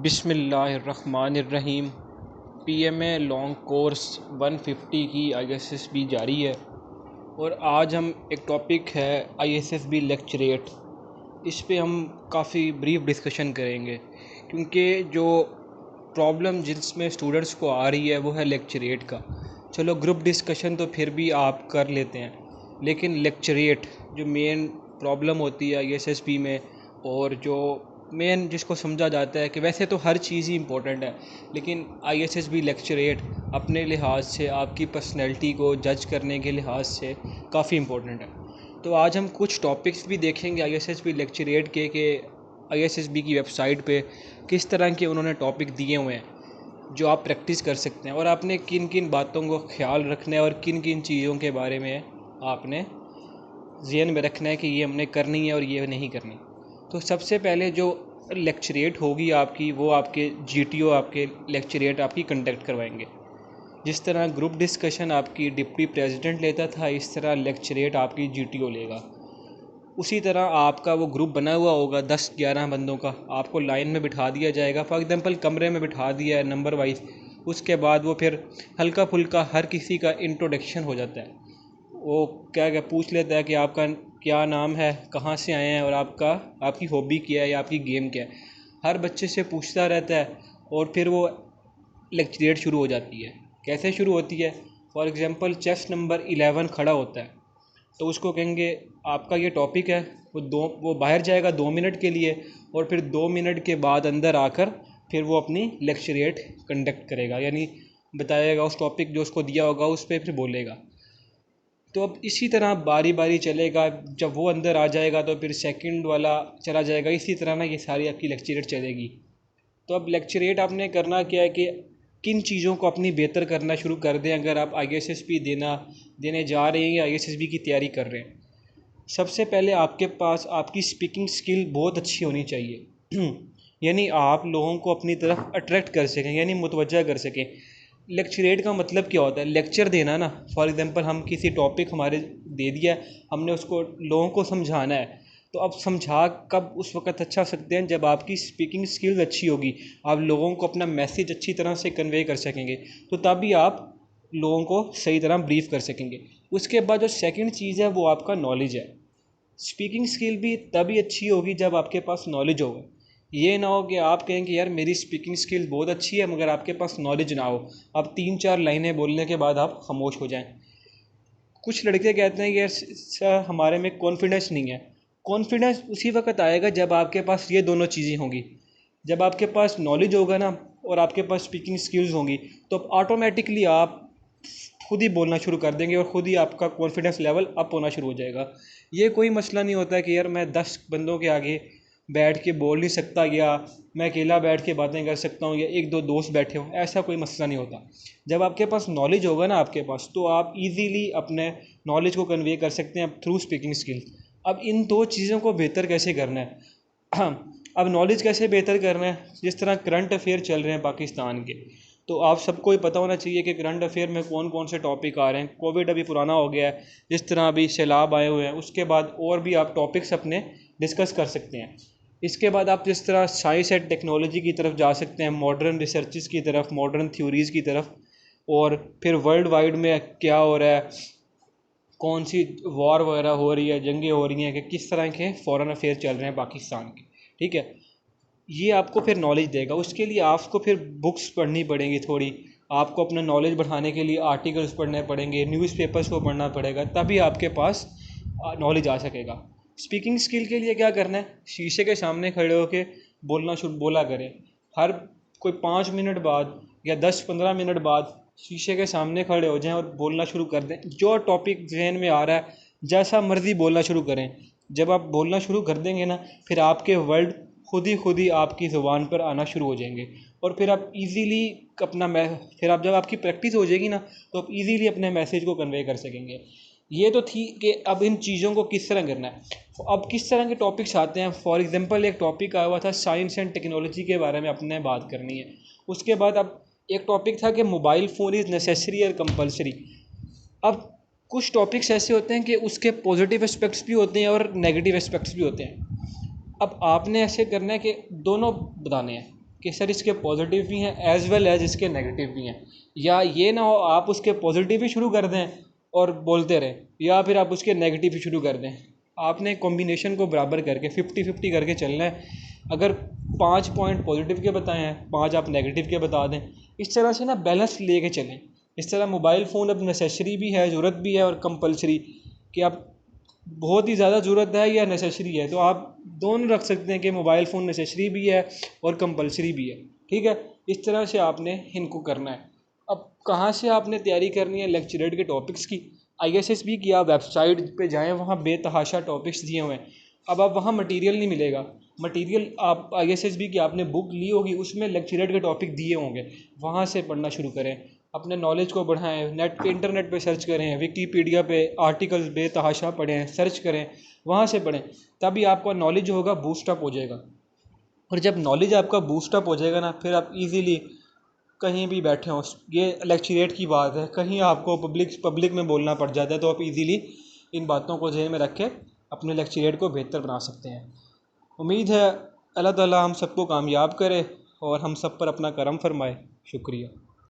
बिस्मिल्लाहिर्रहमानिर्रहीम। PMA long course 150 की ISSB जारी है और आज हम एक टॉपिक है आईएसएसबी लेक्चरेट। इस पे हम काफ़ी ब्रीफ डिस्कशन करेंगे क्योंकि जो प्रॉब्लम जिसमें स्टूडेंट्स को आ रही है वो है लेक्चरेट का। चलो ग्रुप डिस्कशन तो फिर भी आप कर लेते हैं, लेकिन लेक्चरेट जो मेन प्रॉब्लम होती है आईएसएसबी में और जो मेन जिसको समझा जाता है कि वैसे तो हर चीज़ ही इम्पोर्टेंट है, लेकिन आईएसएसबी लेक्चरेट अपने लिहाज से आपकी पर्सनैलिटी को जज करने के लिहाज से काफ़ी इम्पोर्टेंट है। तो आज हम कुछ टॉपिक्स भी देखेंगे आईएसएसबी लेक्चरेट के आईएसएसबी की वेबसाइट पे किस तरह के उन्होंने टॉपिक दिए हुए हैं जो आप प्रैक्टिस कर सकते हैं और आपने किन किन बातों को ख्याल रखना है और किन किन चीज़ों के बारे में आपने ज़हन में रखना है कि ये हमने करनी है और ये नहीं करनी। तो सबसे पहले जो लेक्चरेट होगी आपकी, वो आपके जीटीओ आपके लेक्चरेट आपकी कंडक्ट करवाएंगे। जिस तरह ग्रुप डिस्कशन आपकी डिप्टी प्रेसिडेंट लेता था, इस तरह लेक्चरेट आपकी जीटीओ लेगा। उसी तरह आपका वो ग्रुप बना हुआ होगा 10-11 बंदों का, आपको लाइन में बिठा दिया जाएगा। फॉर एग्जांपल कमरे में बिठा दिया है नंबर वाइज, उसके बाद वो फिर हल्का फुल्का हर किसी का इंट्रोडक्शन हो जाता है। वो क्या क्या पूछ लेता है कि आपका क्या नाम है, कहाँ से आए हैं और आपकी हॉबी क्या है या आपकी गेम क्या है। हर बच्चे से पूछता रहता है और फिर वो लेक्चरेट शुरू हो जाती है। कैसे शुरू होती है? फॉर एग्ज़ाम्पल चेस्ट नंबर 11 खड़ा होता है तो उसको कहेंगे आपका ये टॉपिक है। वो बाहर जाएगा 2 मिनट के लिए और फिर 2 मिनट के बाद अंदर आकर फिर वो अपनी लेक्चरेट कंडक्ट करेगा, यानी बताएगा उस टॉपिक जो उसको दिया होगा उस पर फिर बोलेगा। तो अब इसी तरह बारी बारी चलेगा। जब वो अंदर आ जाएगा तो फिर सेकंड वाला चला जाएगा। इसी तरह ना ये सारी आपकी लेक्चरेट चलेगी। तो अब लेक्चरेट आपने करना क्या है कि किन चीज़ों को अपनी बेहतर करना शुरू कर दें अगर आप आईएसएसबी देने जा रहे हैं या आईएसएसबी की तैयारी कर रहे हैं। सबसे पहले आपके पास आपकी स्पीकिंग स्किल बहुत अच्छी होनी चाहिए यानी आप लोगों को अपनी तरफ अट्रैक्ट कर सकें, यानी मुतवज्जा कर सकें। लेक्चरेट का मतलब क्या होता है? लेक्चर देना ना। फॉर एग्जांपल हम किसी टॉपिक हमारे दे दिया, हमने उसको लोगों को समझाना है। तो अब समझा कब उस वक्त अच्छा सकते हैं जब आपकी स्पीकिंग स्किल्स अच्छी होगी, आप लोगों को अपना मैसेज अच्छी तरह से कन्वे कर सकेंगे, तो तभी आप लोगों को सही तरह ब्रीफ कर सकेंगे। उसके बाद जो सेकंड चीज़ है वो आपका नॉलेज है। स्पीकिंग स्किल भी तभी अच्छी होगी जब आपके पास नॉलेज होगा। ये ना हो कि आप कहें कि यार मेरी स्पीकिंग स्किल बहुत अच्छी है मगर आपके पास नॉलेज ना हो, अब 3-4 लाइनें बोलने के बाद आप खामोश हो जाएं। कुछ लड़के कहते हैं कि यार हमारे में कॉन्फिडेंस नहीं है। कॉन्फिडेंस उसी वक्त आएगा जब आपके पास ये दोनों चीज़ें होंगी। जब आपके पास नॉलेज होगा ना और आपके पास स्पीकिंग स्किल्स होंगी तो ऑटोमेटिकली आप खुद ही बोलना शुरू कर देंगे और ख़ुद ही आपका कॉन्फिडेंस लेवल अप होना शुरू हो जाएगा। ये कोई मसला नहीं होता कि यार मैं 10 बंदों के आगे बैठ के बोल नहीं सकता या मैं अकेला बैठ के बातें कर सकता हूँ या 1-2 दोस्त बैठे हों, ऐसा कोई मसला नहीं होता। जब आपके पास नॉलेज होगा ना आपके पास, तो आप इजीली अपने नॉलेज को कन्वे कर सकते हैं थ्रू स्पीकिंग स्किल। अब इन दो चीज़ों को बेहतर कैसे करना है अब नॉलेज कैसे बेहतर करना है? जिस तरह करंट अफेयर चल रहे हैं पाकिस्तान के, तो आप सबको ही पता होना चाहिए कि करंट अफेयर में कौन कौन से टॉपिक आ रहे हैं। कोविड अभी पुराना हो गया है, जिस तरह अभी सैलाब आए हुए हैं, उसके बाद और भी आप टॉपिक्स अपने डिस्कस कर सकते हैं। इसके बाद आप जिस तरह साइंस एंड टेक्नोलॉजी की तरफ जा सकते हैं, मॉडर्न रिसर्चेस की तरफ, मॉडर्न थ्योरीज़ की तरफ, और फिर वर्ल्ड वाइड में क्या हो रहा है, कौन सी वॉर वगैरह हो रही है, जंगें हो रही हैं, कि किस तरह के फॉरेन अफेयर चल रहे हैं पाकिस्तान के। ठीक है, ये आपको फिर नॉलेज देगा। उसके लिए आपको फिर बुक्स पढ़नी पड़ेंगी थोड़ी, आपको अपना नॉलेज बढ़ाने के लिए आर्टिकल्स पढ़ने पड़ेंगे, न्यूज़पेपर्स को पढ़ना पड़ेगा, तभी आपके पास नॉलेज आ सकेगा। स्पीकिंग स्किल के लिए क्या करना है? शीशे के सामने खड़े होकर बोला करें। हर कोई 5 मिनट बाद या 10-15 मिनट बाद शीशे के सामने खड़े हो जाएं और बोलना शुरू कर दें। जो टॉपिक जहन में आ रहा है जैसा मर्ज़ी बोलना शुरू करें। जब आप बोलना शुरू कर देंगे ना, फिर आपके वर्ड खुद ही आपकी ज़ुबान पर आना शुरू हो जाएंगे और फिर आप इजीली फिर आप जब आपकी प्रैक्टिस हो जाएगी ना, तो आप इजीली अपने मैसेज को कन्वे कर सकेंगे। ये तो थी कि अब इन चीज़ों को किस तरह करना है। अब किस तरह के टॉपिक्स आते हैं? फॉर एग्जांपल एक टॉपिक आया हुआ था साइंस एंड टेक्नोलॉजी के बारे में अपने बात करनी है। उसके बाद अब एक टॉपिक था कि मोबाइल फ़ोन इज़ नेसेसरी और कंपलसरी। अब कुछ टॉपिक्स ऐसे होते हैं कि उसके पॉजिटिव एस्पेक्ट्स भी होते हैं और नेगेटिव एस्पेक्ट्स भी होते हैं। अब आपने ऐसे करना है कि दोनों बताने हैं। कि सर इसके पॉजिटिव भी हैं एज़ वेल एज़ इसके नेगेटिव भी हैं, या ये ना हो आप उसके पॉजिटिव ही शुरू कर दें और बोलते रहें, या फिर आप उसके नेगेटिव ही शुरू कर दें। आपने कॉम्बिनेशन को बराबर करके 50-50 करके चलना है। अगर 5 पॉइंट पॉजिटिव के बताए हैं, 5 आप नेगेटिव के बता दें, इस तरह से ना बैलेंस लेके चलें। इस तरह मोबाइल फ़ोन अब नेसेसरी भी है, ज़रूरत भी है, और कंपलसरी कि आप बहुत ही ज़्यादा ज़रूरत है या नेसेसरी है, तो आप दोनों रख सकते हैं कि मोबाइल फ़ोन नेसेसरी भी है और कंपलसरी भी है। ठीक है, इस तरह से आपने इनको करना है। अब कहाँ से आपने तैयारी करनी है लेक्चरेट के टॉपिक्स की? ISSB की आप वेबसाइट पे जाएं, वहाँ बेतहाशा टॉपिक्स दिए हुए हैं। अब आप वहाँ मटेरियल नहीं मिलेगा, मटेरियल आप ISSB की आपने बुक ली होगी, उसमें लेक्चरेट के टॉपिक दिए होंगे, वहाँ से पढ़ना शुरू करें। अपने नॉलेज को बढ़ाएं, इंटरनेट पे सर्च करें, विकीपीडिया पे आर्टिकल्स बेतहाशा पढ़ें, सर्च करें, वहाँ से पढ़ें, तभी आपका नॉलेज होगा बूस्टअप हो जाएगा। और जब नॉलेज आपका बूस्टअप हो जाएगा ना, फिर आप इजीली कहीं भी बैठे हों, ये लेक्चरेट की बात है, कहीं आपको पब्लिक में बोलना पड़ जाता है, तो आप इजीली इन बातों को ज़हन में रख के अपने लेक्चरेट को बेहतर बना सकते हैं। उम्मीद है अल्लाह ताला हम सबको कामयाब करे और हम सब पर अपना करम फरमाए। शुक्रिया।